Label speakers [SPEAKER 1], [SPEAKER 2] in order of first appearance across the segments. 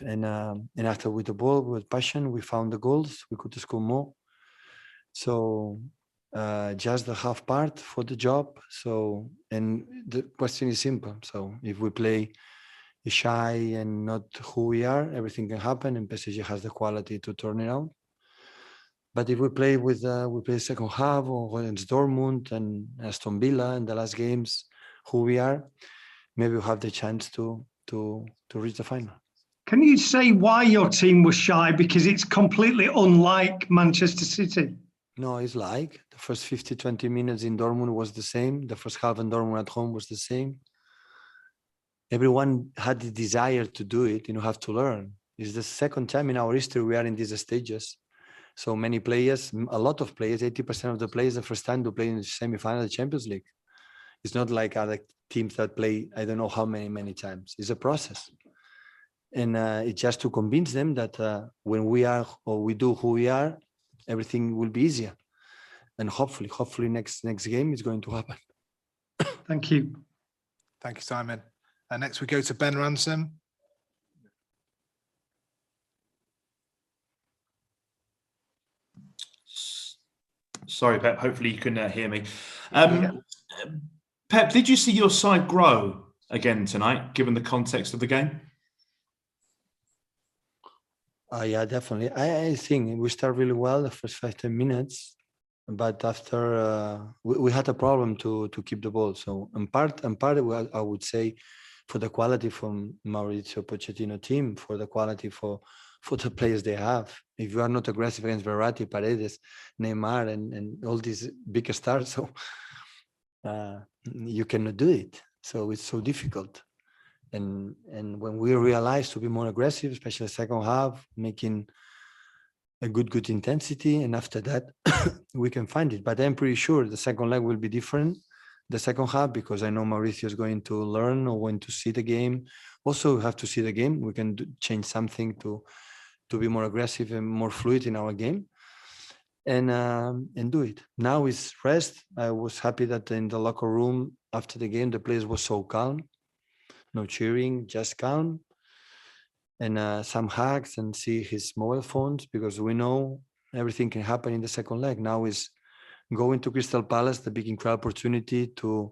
[SPEAKER 1] and after with the ball, with passion, we found the goals. We could score more. So just the half part for the job. So, and the question is simple. So if we play shy and not who we are, everything can happen, and PSG has the quality to turn it out. But if we play with we play second half or against Dortmund and Aston Villa in the last games, who we are, maybe we'll have the chance to reach the final.
[SPEAKER 2] Can you say why your team was shy? Because it's completely unlike Manchester City.
[SPEAKER 1] No, it's like the first 50, 20 minutes in Dortmund was the same. The first half in Dortmund at home was the same. Everyone had the desire to do it, have to learn. It's the second time in our history we are in these stages. So many players, a lot of players, 80% of the players, the first time to play in the semi-final of the Champions League. It's not like other teams that play, I don't know how many times. It's a process. And it's just to convince them that when we are, or we do who we are, everything will be easier. And hopefully next game is going to happen.
[SPEAKER 2] Thank you.
[SPEAKER 3] Thank you, Simon. Next we go to Ben Ransom.
[SPEAKER 4] Sorry, Pep. Hopefully you can hear me. Pep, did you see your side grow again tonight, given the context of the game?
[SPEAKER 1] Yeah, definitely. I think we start really well the first 5-10 minutes, but after we had a problem to keep the ball. So in part, I would say for the quality from Mauricio Pochettino team, for the quality for the players they have. If you are not aggressive against Verratti, Paredes, Neymar, and all these big stars, so you cannot do it. So it's so difficult. And when we realize to be more aggressive, especially the second half, making a good intensity, and after that we can find it. But I'm pretty sure the second leg will be different, the second half, because I know Mauricio is going to learn or when to see the game. Also, we have to see the game. We can change something to be more aggressive and more fluid in our game, and do it. Now is rest. I was happy that in the locker room after the game, the players were so calm. No cheering, just calm, and some hugs and see his mobile phones, because we know everything can happen in the second leg. Now is going to Crystal Palace, the big incredible opportunity to,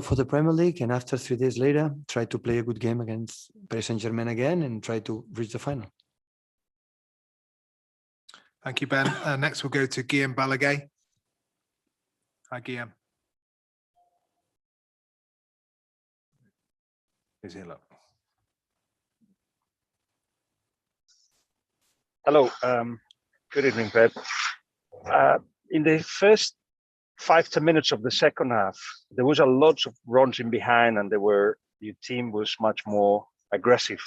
[SPEAKER 1] for the Premier League, and after 3 days later, try to play a good game against Paris Saint-Germain again and try to reach the final.
[SPEAKER 3] Thank you, Ben. Next we'll go to Guillaume Balaguer. Hi, Guillaume. Look.
[SPEAKER 5] Hello. Good evening, Pep. In the first 5-10 minutes of the second half, there was a lot of runs in behind, and your team was much more aggressive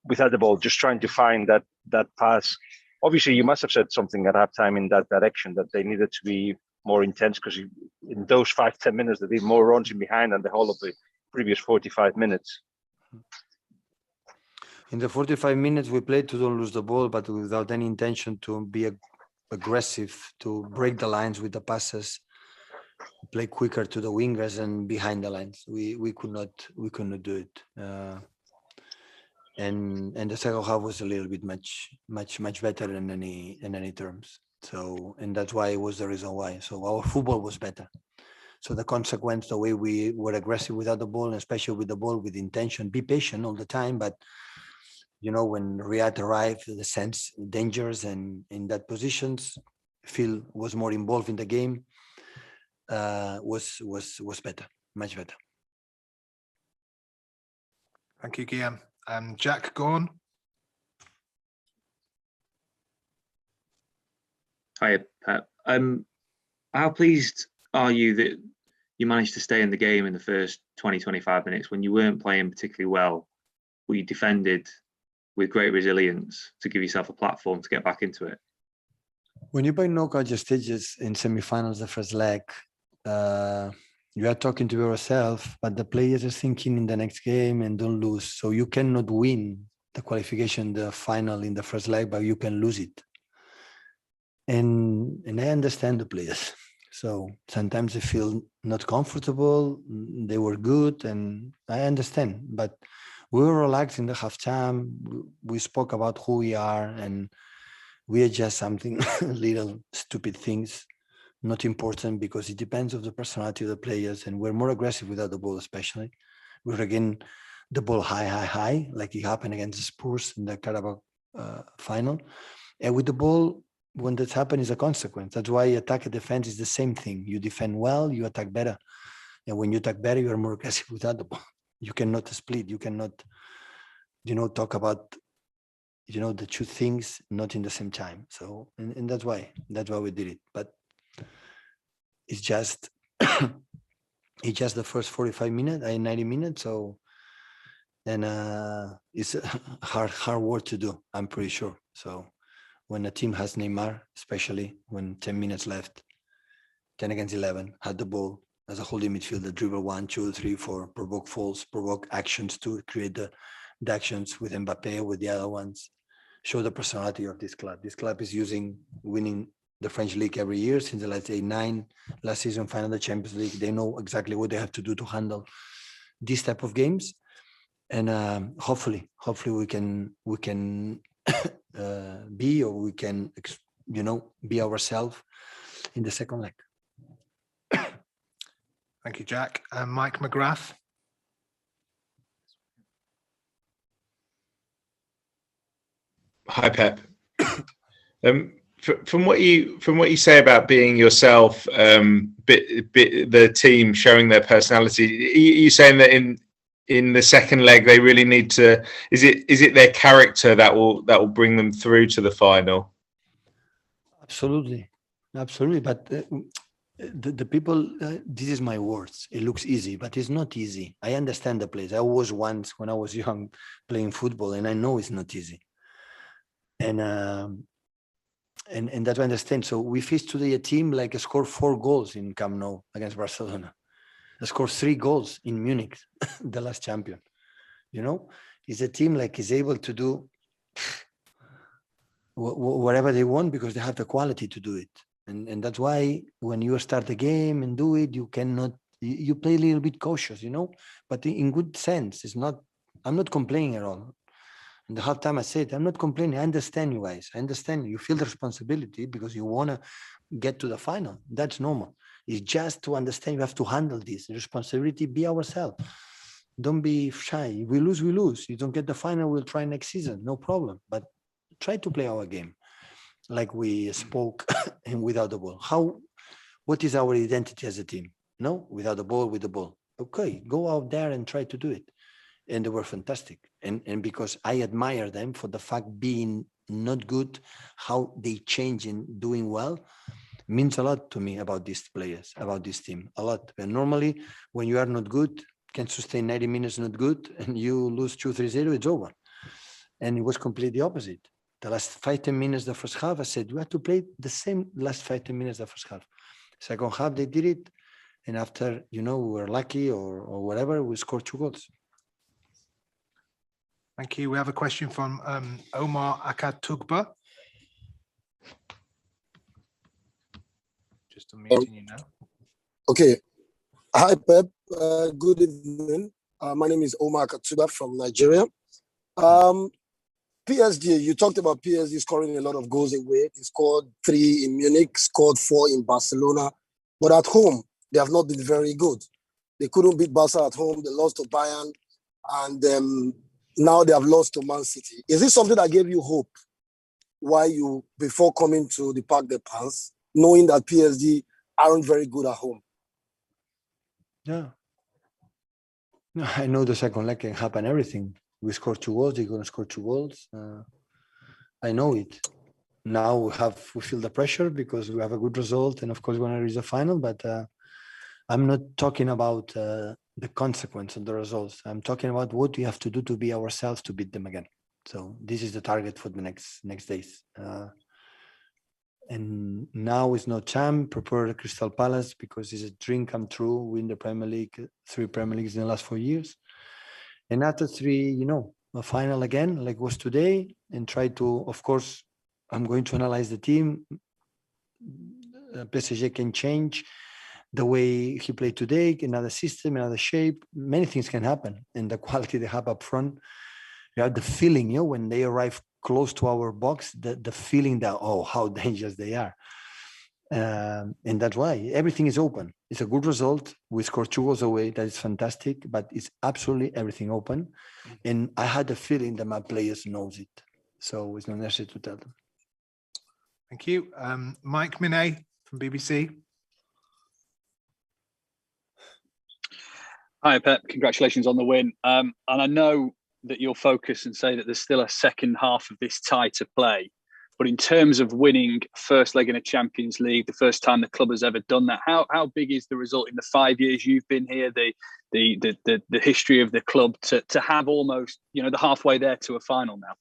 [SPEAKER 5] without the ball, just trying to find that pass. Obviously, you must have said something at halftime in that direction, that they needed to be more intense, because in those 5-10 minutes, they did more runs in behind than the whole of the previous 45 minutes.
[SPEAKER 1] In the 45 minutes, we played to don't lose the ball, but without any intention to be aggressive, to break the lines with the passes, play quicker to the wingers and behind the lines. We could not do it. And the second half was a little bit much better in any terms. So, and that's why it was the reason why. So our football was better. So the consequence, the way we were aggressive without the ball, and especially with the ball, with intention, be patient all the time. But when Riyad arrived, the sense dangers and in that positions, Phil was more involved in the game. Was better, much better.
[SPEAKER 3] Thank you, Guillaume. Jack, go on.
[SPEAKER 6] Hi, Pep. How pleased are you that you managed to stay in the game in the first 20-25 minutes when you weren't playing particularly well, but you defended with great resilience to give yourself a platform to get back into it?
[SPEAKER 1] When you play knockout stages in semi-finals, the first leg, you are talking to yourself, but the players are thinking in the next game and don't lose. So you cannot win the qualification, the final in the first leg, but you can lose it. And I understand the players. So sometimes they feel not comfortable. They were good, and I understand. But We were relaxed in the halftime. We spoke about who we are, and we adjust something, little stupid things, not important because it depends on the personality of the players, and we're more aggressive without the ball, especially. We regain the ball high, like it happened against the Spurs in the Carabao final. And with the ball, when that happens, is a consequence. That's why attack and defense is the same thing. You defend well, you attack better. And when you attack better, you are more aggressive without the ball. You cannot split. You cannot, talk about, the two things not in the same time. So, and that's why we did it. But it's just, it's just the first 45 minutes, 90 minutes. So, and it's a hard work to do, I'm pretty sure. So when a team has Neymar, especially when 10 minutes left, 10 against 11, had the ball as a holding midfielder, dribble 1, 2, 3, 4, provoke faults, provoke actions to create the actions with Mbappe, with the other ones, show the personality of this club. This club is winning the French league every year since the last 8-9, last season final the Champions League. They know exactly what they have to do to handle this type of games. And hopefully we can be, or we can, be ourselves in the second leg.
[SPEAKER 3] Thank you, Jack. And Mike McGrath.
[SPEAKER 7] Hi, Pep. From what you say about being yourself, the team showing their personality, are you saying that in the second leg they really need to? Is it their character that will bring them through to the final?
[SPEAKER 1] Absolutely. But the people, this is my words. It looks easy, but it's not easy. I understand the place. I was once when I was young playing football, and I know it's not easy. And that's what I understand. So we faced today a team like scored 4 goals in Camp Nou against Barcelona. They scored 3 goals in Munich, the last champion. It's a team like is able to do whatever they want because they have the quality to do it. And that's why when you start the game and do it, you cannot, you play a little bit cautious, but in good sense. I'm not complaining at all. In the halftime, I said, I'm not complaining. I understand you guys. I understand you feel the responsibility because you want to get to the final. That's normal. It's just to understand you have to handle this responsibility, be ourselves. Don't be shy. We lose, we lose. You don't get the final, we'll try next season. No problem. But try to play our game like we spoke and without the ball. What is our identity as a team? No, without the ball, with the ball. Okay, go out there and try to do it. And they were fantastic. And because I admire them for the fact being not good, how they change in doing well, means a lot to me about these players, about this team, a lot. And normally, when you are not good, can sustain 90 minutes not good, and you lose 2-3-0, it's over. And it was completely opposite. The last 5-10 minutes, the first half, I said, we have to play the same last 5-10 minutes, the first half. Second half, they did it. And after, we were lucky or whatever, we scored 2 goals.
[SPEAKER 3] Thank you. We have a question from Omar Akatugba. Just unmuting you now.
[SPEAKER 8] Okay. Hi, Pep. Good evening. My name is Omar Akatugba from Nigeria. PSG, you talked about PSG scoring a lot of goals away. They scored 3 in Munich, scored 4 in Barcelona. But at home, they have not been very good. They couldn't beat Barca at home. They lost to Bayern. And now they have lost to Man City. Is this something that gave you hope before coming to the Parc des Princes, knowing that PSG aren't very good at home?
[SPEAKER 1] Yeah. No, I know the second leg can happen everything. We scored 2 goals, they're going to score 2 goals. I know it. Now we feel the pressure because we have a good result, and of course we want to reach the final, but I'm not talking about the consequence of the results. I'm talking about what we have to do to be ourselves to beat them again. So this is the target for the next days. And now is no time. Prepare the Crystal Palace because it's a dream come true. Win the Premier League, 3 Premier Leagues in the last 4 years. And after 3, a final again, like was today, and try to, of course, I'm going to analyze the team. PSG can change. the way he played today, another system, another shape, many things can happen. And the quality they have up front, you have the feeling, when they arrive close to our box, the feeling that, oh, how dangerous they are. And that's why everything is open. It's a good result. We scored 2 goals away. That is fantastic, but it's absolutely everything open. And I had the feeling that my players knows it. So it's not necessary to tell them.
[SPEAKER 3] Thank you. Mike Minet from BBC.
[SPEAKER 9] Hi, Pep. Congratulations on the win. And I know that you'll focus and say that there's still a second half of this tie to play. But in terms of winning first leg in a Champions League, the first time the club has ever done that, how big is the result in the 5 years you've been here, the history of the club to have almost, the halfway there to a final now?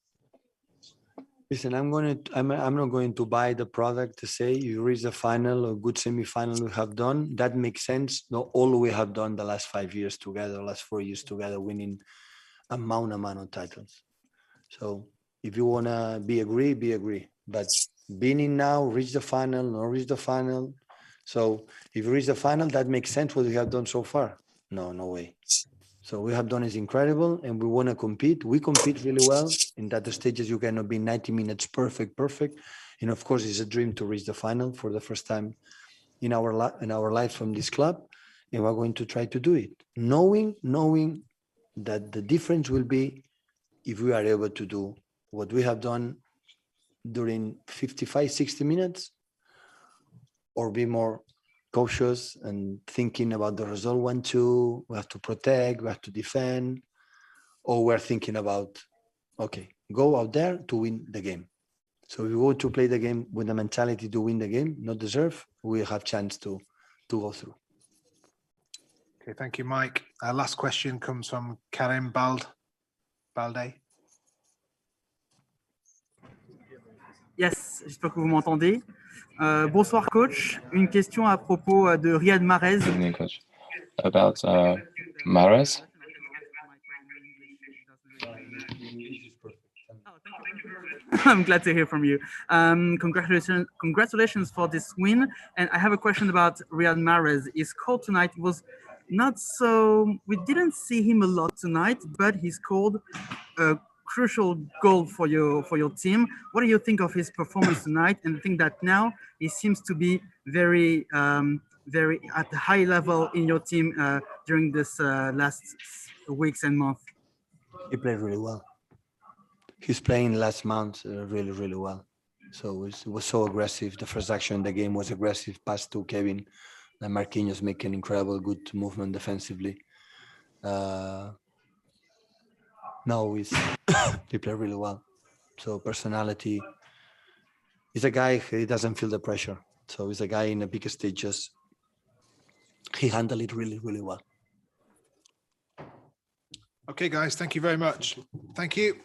[SPEAKER 1] Listen, I'm not going to buy the product to say you reach the final or good semi-final we have done. That makes sense. Not all we have done the last 5 years together, last 4 years together, winning amount of titles. So if you wanna be agree. But being in now, reach the final, not reach the final. So if you reach the final, that makes sense what we have done so far. No way. So we have done is incredible, and we want to compete. We compete really well. In that stages, you cannot be 90 minutes perfect. And of course, it's a dream to reach the final for the first time in our lives from this club. And we're going to try to do it, knowing that the difference will be if we are able to do what we have done during 55, 60 minutes, or be more cautious and thinking about the result 1-2, we have to protect, we have to defend, or we're thinking about, okay, go out there to win the game. So if we go to play the game with the mentality to win the game, not deserve, we have chance to go through.
[SPEAKER 3] Okay, thank you, Mike. Our last question comes from Karim Balde.
[SPEAKER 10] Yes, j'espère que vous m'entendez. Bonsoir coach, une question à propos de Riyad Mahrez.
[SPEAKER 11] Good evening, coach. About Mahrez.
[SPEAKER 10] I'm glad to hear from you. Congratulations for this win. And I have a question about Riyad Mahrez. His goal tonight was not so. We didn't see him a lot tonight, but he scored a crucial goal for your team. What do you think of his performance tonight? And I think that now he seems to be very at a high level in your team during this last weeks and months.
[SPEAKER 1] He played really well. He's playing last month really well. So it was so aggressive. The first action in the game was aggressive, pass to Kevin. And Marquinhos making incredible good movement defensively. No, he played really well. So personality. He's a guy, he doesn't feel the pressure. So he's a guy in the bigger stages. He handled it really well.
[SPEAKER 3] Okay, guys, thank you very much. Thank you.